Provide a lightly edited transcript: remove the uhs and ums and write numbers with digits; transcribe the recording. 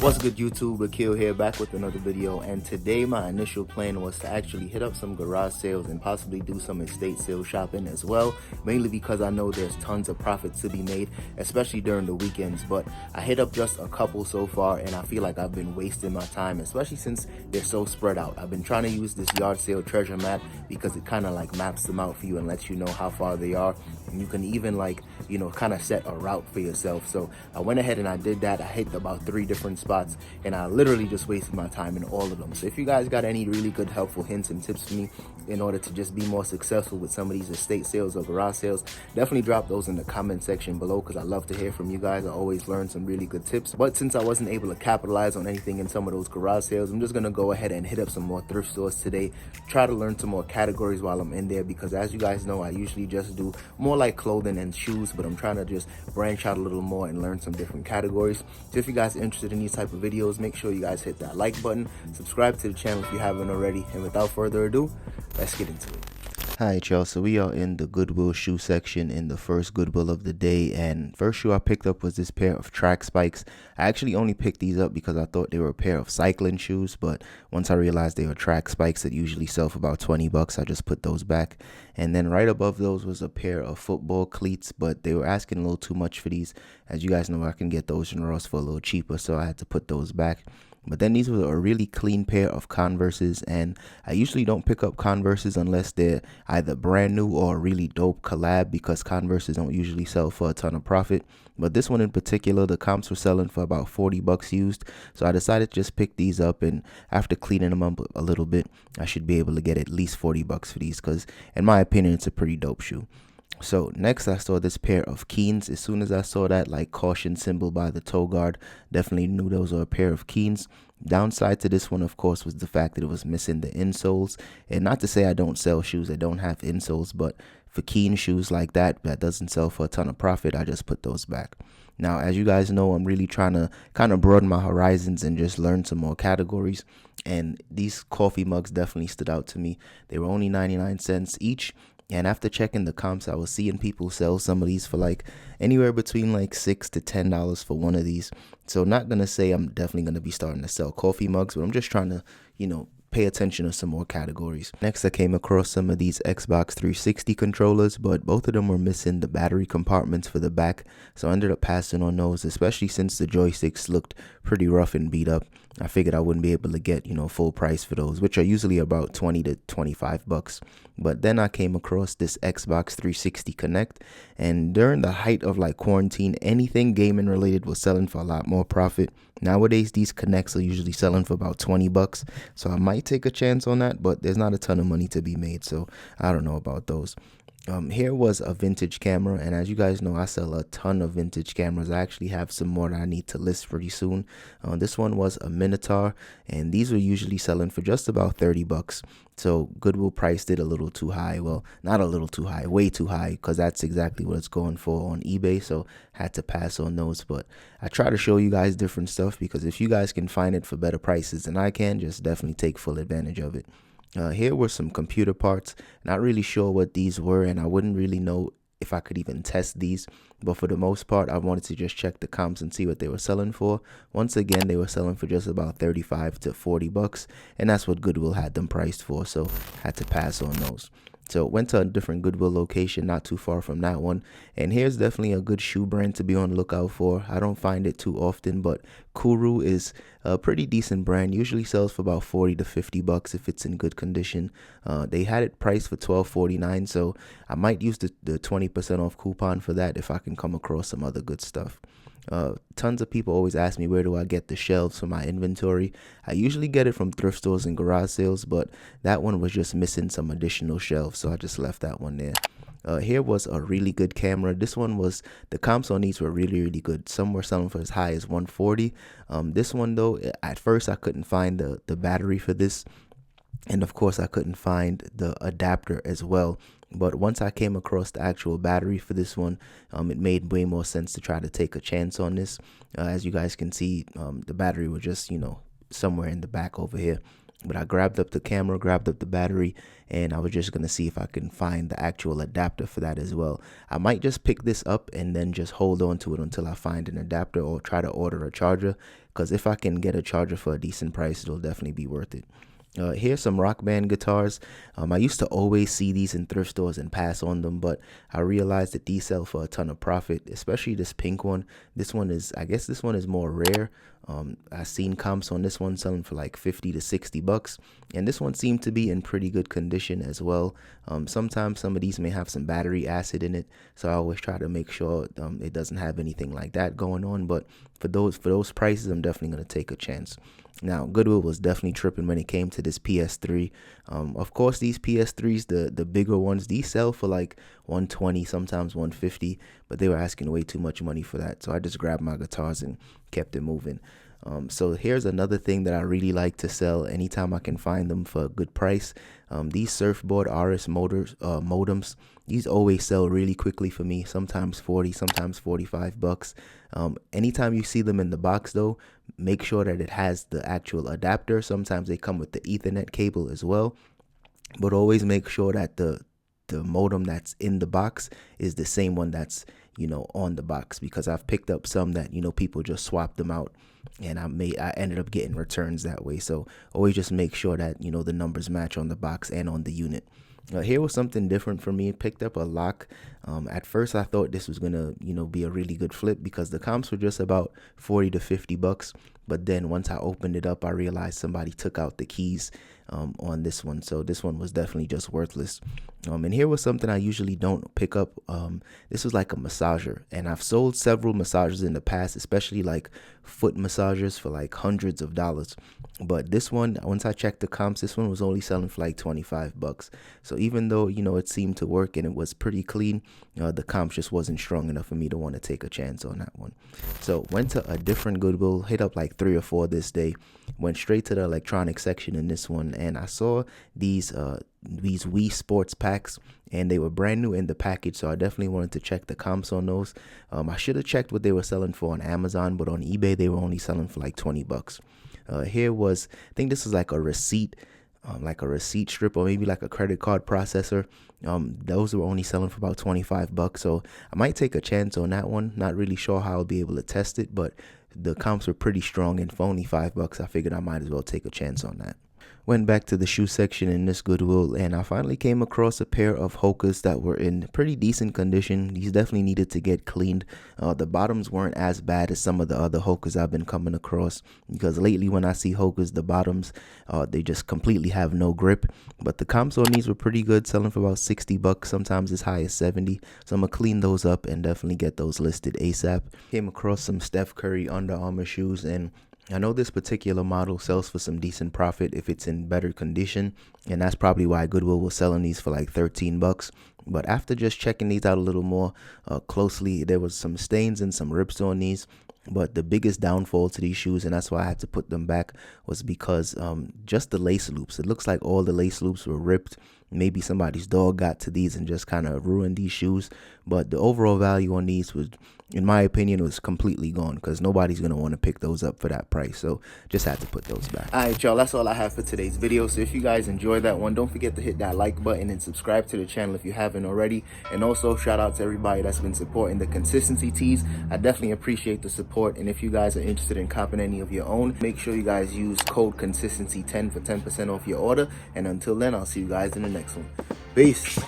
What's good, YouTube? Akil here, back with another video, and today my initial plan was to actually hit up some garage sales and possibly do some estate sale shopping as well, mainly because I know there's tons of profits to be made, especially during the weekends. But I hit up just a couple so far, and I feel like I've been wasting my time, especially since they're so spread out. I've been trying to use this yard sale treasure map because it kind of like maps them out for you and lets you know how far they are, and you can even kind of set a route for yourself. So I went ahead and I did that. I hit about 3 different spots, and I literally just wasted my time in all of them. So if you guys got any really good helpful hints and tips for me in order to just be more successful with some of these estate sales or garage sales, definitely drop those in the comment section below, because I love to hear from you guys. I always learn some really good tips. But since I wasn't able to capitalize on anything in some of those garage sales, I'm just gonna go ahead and hit up some more thrift stores today, try to learn some more categories while I'm in there, because as you guys know, I usually just do more like clothing and shoes, but I'm trying to just branch out a little more and learn some different categories. So if you guys are interested in these type of videos, make sure you guys hit that like button, subscribe to the channel if you haven't already, and without further ado, let's get into it. Alright, y'all, so we are in the Goodwill shoe section in the first Goodwill of the day, and first shoe I picked up was this pair of track spikes. I actually only picked these up because I thought they were a pair of cycling shoes, but once I realized they were track spikes that usually sell for about 20 bucks, I just put those back. And then right above those was a pair of football cleats, but they were asking a little too much for these. As you guys know, I can get those in Ross for a little cheaper, so I had to put those back. But then these were a really clean pair of Converses, and I usually don't pick up Converses unless they're either brand new or a really dope collab, because Converses don't usually sell for a ton of profit. But this one in particular, the comps were selling for about 40 bucks used, so I decided to just pick these up, and after cleaning them up a little bit, I should be able to get at least 40 bucks for these, because in my opinion, it's a pretty dope shoe. So next I saw this pair of Keens. As soon as I saw that like caution symbol by the toe guard, definitely knew those were a pair of Keens. Downside to this one, of course, was the fact that it was missing the insoles. And not to say I don't sell shoes that don't have insoles, but for Keen shoes like that doesn't sell for a ton of profit, I just put those back. Now, as you guys know, I'm really trying to kind of broaden my horizons and just learn some more categories. And these coffee mugs definitely stood out to me. They were only 99 cents each. And after checking the comps, I was seeing people sell some of these for like anywhere between like $6 to $10 for one of these. So not going to say I'm definitely going to be starting to sell coffee mugs, but I'm just trying to, pay attention to some more categories. Next, I came across some of these Xbox 360 controllers, but both of them were missing the battery compartments for the back. So I ended up passing on those, especially since the joysticks looked pretty rough and beat up. I figured I wouldn't be able to get, full price for those, which are usually about 20 to 25 bucks. But then I came across this Xbox 360 Connect, and during the height of like quarantine, anything gaming related was selling for a lot more profit. Nowadays, these Connects are usually selling for about 20 bucks. So I might take a chance on that, but there's not a ton of money to be made, so I don't know about those. Here was a vintage camera, and as you guys know, I sell a ton of vintage cameras. I actually have some more that I need to list pretty soon. This one was a Minotaur, and these were usually selling for just about 30 bucks. So Goodwill priced it a little too high. Well, not a little too high, way too high, because that's exactly what it's going for on eBay. So had to pass on those. But I try to show you guys different stuff, because if you guys can find it for better prices than I can, just definitely take full advantage of it. Here were some computer parts. Not really sure what these were, and I wouldn't really know if I could even test these, but for the most part, I wanted to just check the comps and see what they were selling for. Once again, they were selling for just about 35 to 40 bucks, and that's what Goodwill had them priced for, so had to pass on those. So went to a different Goodwill location not too far from that one, and here's definitely a good shoe brand to be on the lookout for. I don't find it too often, but Kuru is a pretty decent brand. Usually sells for about 40 to 50 bucks if it's in good condition. They had it priced for $12.49, so I might use the 20% off coupon for that if I can come across some other good stuff. Tons of people always ask me, where do I get the shelves for my inventory? I usually get it from thrift stores and garage sales, but that one was just missing some additional shelves, so I just left that one there. Here was a really good camera. This one was, the comps on these were really good. Some were selling for as high as 140. This one though, at first I couldn't find the battery for this, and of course I couldn't find the adapter as well. But once I came across the actual battery for this one, it made way more sense to try to take a chance on this. As you guys can see, the battery was just, somewhere in the back over here. but I grabbed up the camera, grabbed up the battery, and I was just gonna see if I can find the actual adapter for that as well. I might just pick this up and then just hold on to it until I find an adapter, or try to order a charger, because if I can get a charger for a decent price, it'll definitely be worth it. Here's some Rock Band guitars. I used to always see these in thrift stores and pass on them, but I realized that these sell for a ton of profit, especially this pink one. This one is, I guess this one is more rare. I've seen comps on this one selling for like 50 to 60 bucks, and this one seemed to be in pretty good condition as well. Sometimes some of these may have some battery acid in it, so I always try to make sure it doesn't have anything like that going on. But for those prices, I'm definitely going to take a chance. Now, Goodwill was definitely tripping when it came to this PS3. Of course, these PS3s, the bigger ones, these sell for like 120, sometimes 150, but they were asking way too much money for that. So I just grabbed my guitars and kept it moving. So here's another thing that I really like to sell anytime I can find them for a good price. These surfboard RS modems, these always sell really quickly for me, sometimes 40, sometimes 45 bucks. Anytime you see them in the box though, make sure that it has the actual adapter. Sometimes they come with the Ethernet cable as well, but always make sure that the modem that's in the box is the same one that's, you know, on the box, because I've picked up some that, you know, people just swap them out, and I ended up getting returns that way. So always just make sure that, you know, the numbers match on the box and on the unit. Here was something different for me. Picked up a lock. At first I thought this was gonna, you know, be a really good flip, because the comps were just about 40 to 50 bucks. But then once I opened it up, I realized somebody took out the keys on this one. So this one was definitely just worthless. And here was something I usually don't pick up. This was like a massager, and I've sold several massagers in the past, especially like foot massagers for like hundreds of dollars. But this one, once I checked the comps, this one was only selling for like 25 bucks. So even though, you know, it seemed to work and it was pretty clean, the comps just wasn't strong enough for me to want to take a chance on that one. So went to a different Goodwill, hit up like 3 or 4 this day, went straight to the electronics section in this one, and I saw these Wii Sports packs, and they were brand new in the package, so I definitely wanted to check the comps on those. I should have checked what they were selling for on Amazon, but on eBay they were only selling for like 20 bucks. Here was, I think this is like a receipt strip, or maybe like a credit card processor. Those were only selling for about 25 bucks, so I might take a chance on that one. Not really sure how I'll be able to test it, but the comps were pretty strong, and for only 5 bucks I figured I might as well take a chance on that. Went back to the shoe section in this Goodwill, and I finally came across a pair of Hokas that were in pretty decent condition. These definitely needed to get cleaned. The bottoms weren't as bad as some of the other Hokas I've been coming across, because lately when I see Hokas, the bottoms, they just completely have no grip. But the comps on these were pretty good, selling for about 60 bucks, sometimes as high as 70. So I'm gonna clean those up and definitely get those listed ASAP. Came across some Steph Curry Under Armour shoes, and I know this particular model sells for some decent profit if it's in better condition, and that's probably why Goodwill was selling these for like 13 bucks. But after just checking these out a little more closely, there was some stains and some rips on these. But the biggest downfall to these shoes, and that's why I had to put them back, was because just the lace loops. It looks like all the lace loops were ripped. Maybe somebody's dog got to these and just kind of ruined these shoes. But the overall value on these was, in my opinion, was completely gone, because nobody's going to want to pick those up for that price. So just had to put those back. All right, y'all, that's all I have for today's video. So if you guys enjoyed that one, don't forget to hit that like button and subscribe to the channel if you haven't already. And also shout out to everybody that's been supporting the consistency tees. I definitely appreciate the support. And if you guys are interested in copying any of your own, make sure you guys use code consistency10 for 10% off your order. And until then, I'll see you guys in the next one. Peace.